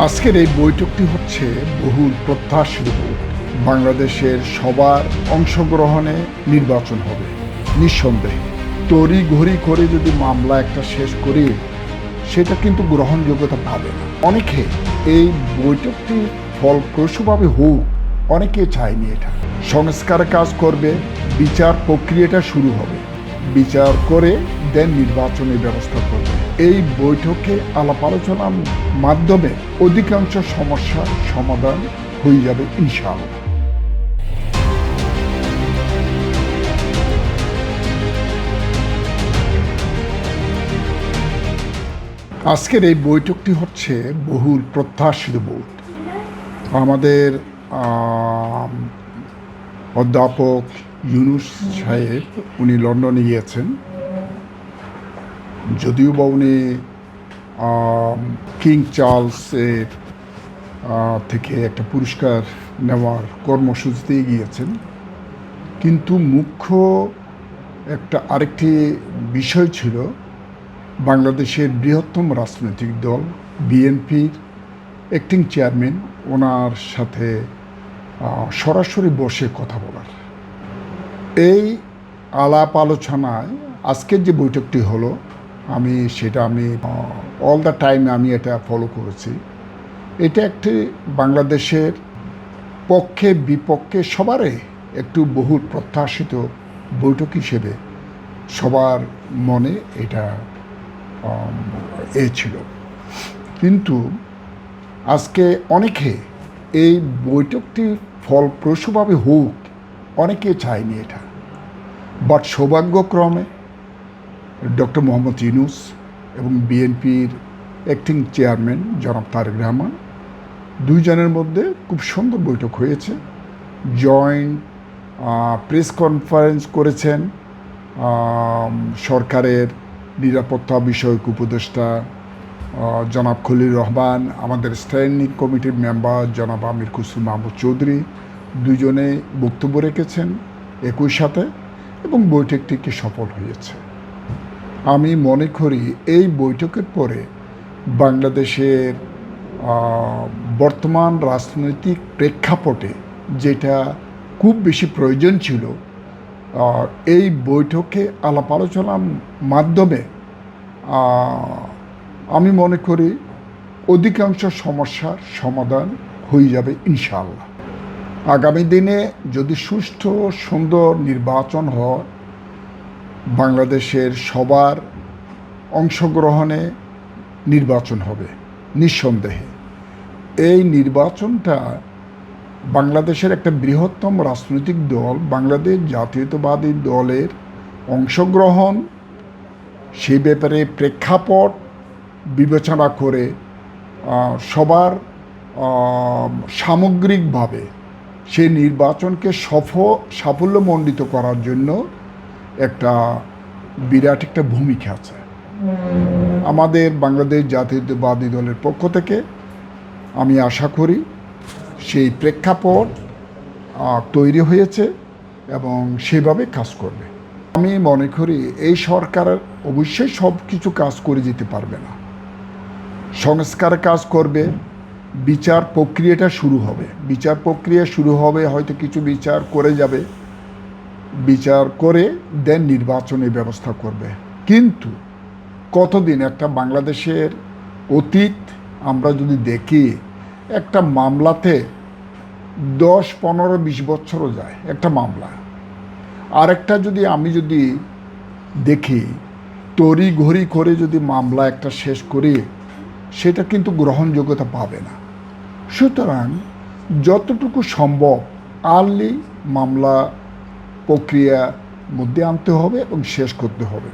আজকের এই বৈঠকটি হচ্ছে বহুল প্রত্যাশিত ভোট। বাংলাদেশের সবার অংশগ্রহণে নির্বাচন হবে নিঃসন্দেহে। তড়িঘড়ি করে যদি মামলা একটা শেষ করি, সেটা কিন্তু গ্রহণযোগ্যতা পাবে না। অনেকে এই বৈঠকটি ফলপ্রসূভাবে হোক, অনেকে চায়নি এটা। সংস্কার কাজ করবে, বিচার প্রক্রিয়াটা শুরু হবে, বিচার করে দেন নির্বাচনের ব্যবস্থা করবে। এই বৈঠকে আলাপ আলোচনার মাধ্যমে অধিকাংশ সমস্যার সমাধান হয়ে যাবে ইনশাআল্লাহ। আজকের এই বৈঠকটি হচ্ছে বহুল প্রত্যাশিত বৈঠক। আমাদের অধ্যাপক ইউনুস সাহেব উনি লন্ডনে গিয়েছেন, যদিও বা উনি কিং চার্লসের থেকে একটা পুরস্কার নেওয়ার কর্মসূচিতে গিয়েছেন, কিন্তু মুখ্য আরেকটি বিষয় ছিল বাংলাদেশের বৃহত্তম রাজনৈতিক দল বিএনপির অ্যাক্টিং চেয়ারম্যান ওনার সাথে সরাসরি বসে কথা বলার। এই আলাপ আলোচনায় আজকের যে বৈঠকটি হলো, আমি অল দ্য টাইম আমি এটা ফলো করেছি। এটা একটি বাংলাদেশের পক্ষে বিপক্ষে সবারই একটু বহুল প্রত্যাশিত বৈঠক হিসেবে সবার মনে এটা ছিল। কিন্তু আজকে অনেকে এই বৈঠকটি ফলপ্রসূভাবে হোক, অনেকে চায়নি এটা। বাট সৌভাগ্যক্রমে ডক্টর মোহাম্মদ ইউনুস এবং বিএনপির অ্যাক্টিং চেয়ারম্যান জনাব তারেক রহমান দুইজনের মধ্যে খুব সুন্দর বৈঠক হয়েছে। জয়েন্ট প্রেস কনফারেন্স করেছেন সরকারের নিরাপত্তা বিষয়ক উপদেষ্টা জনাব খলিল রহমান, আমাদের স্ট্যান্ডিং কমিটির মেম্বার জনাব আমির খুসরু মাহমুদ চৌধুরী দুজনে বক্তব্য রেখেছেন একই সাথে, এবং বৈঠকটিকে সফল হয়েছে। আমি মনে করি এই বৈঠকের পরে বাংলাদেশের বর্তমান রাজনৈতিক প্রেক্ষাপটে যেটা খুব বেশি প্রয়োজন ছিল, এই বৈঠকে আলাপ আলোচনার মাধ্যমে আমি মনে করি অধিকাংশ সমস্যার সমাধান হয়ে যাবে ইনশাআল্লাহ। আগামী দিনে যদি সুষ্ঠু সুন্দর নির্বাচন হয়, বাংলাদেশের সবার অংশগ্রহণে নির্বাচন হবে নিঃসন্দেহে। এই নির্বাচনটা বাংলাদেশের একটা বৃহত্তম রাজনৈতিক দল বাংলাদেশ জাতীয়তাবাদী দলের অংশগ্রহণ, সেই ব্যাপারে প্রেক্ষাপট বিবেচনা করে সবার সামগ্রিকভাবে সেই নির্বাচনকে সাফল্যমণ্ডিত করার জন্য একটা বিরাট একটা ভূমিকা আছে। আমাদের বাংলাদেশ জাতীয়তাবাদী দলের পক্ষ থেকে আমি আশা করি সেই প্রেক্ষাপট তৈরি হয়েছে এবং সেভাবে কাজ করবে। আমি মনে করি এই সরকার অবশ্যই সব কিছু কাজ করে যেতে পারবে না। সংস্কার কাজ করবে, বিচার প্রক্রিয়াটা শুরু হবে, বিচার প্রক্রিয়া শুরু হবে, হয়তো কিছু বিচার করে যাবে, বিচার করে দেন নির্বাচনের ব্যবস্থা করবে। কিন্তু কতদিন একটা বাংলাদেশের অতীত আমরা যদি দেখি, একটা মামলাতে 10, 15, 20 বছরও যায় একটা মামলা। আরেকটা আমি যদি দেখি তড়িঘড়ি করে যদি মামলা একটা শেষ করি, সেটা কিন্তু গ্রহণযোগ্যতা পাবে না। সুতরাং যতটুকু সম্ভব আর্লি মামলা প্রক্রিয়া মধ্যে আনতে হবে এবং শেষ করতে হবে।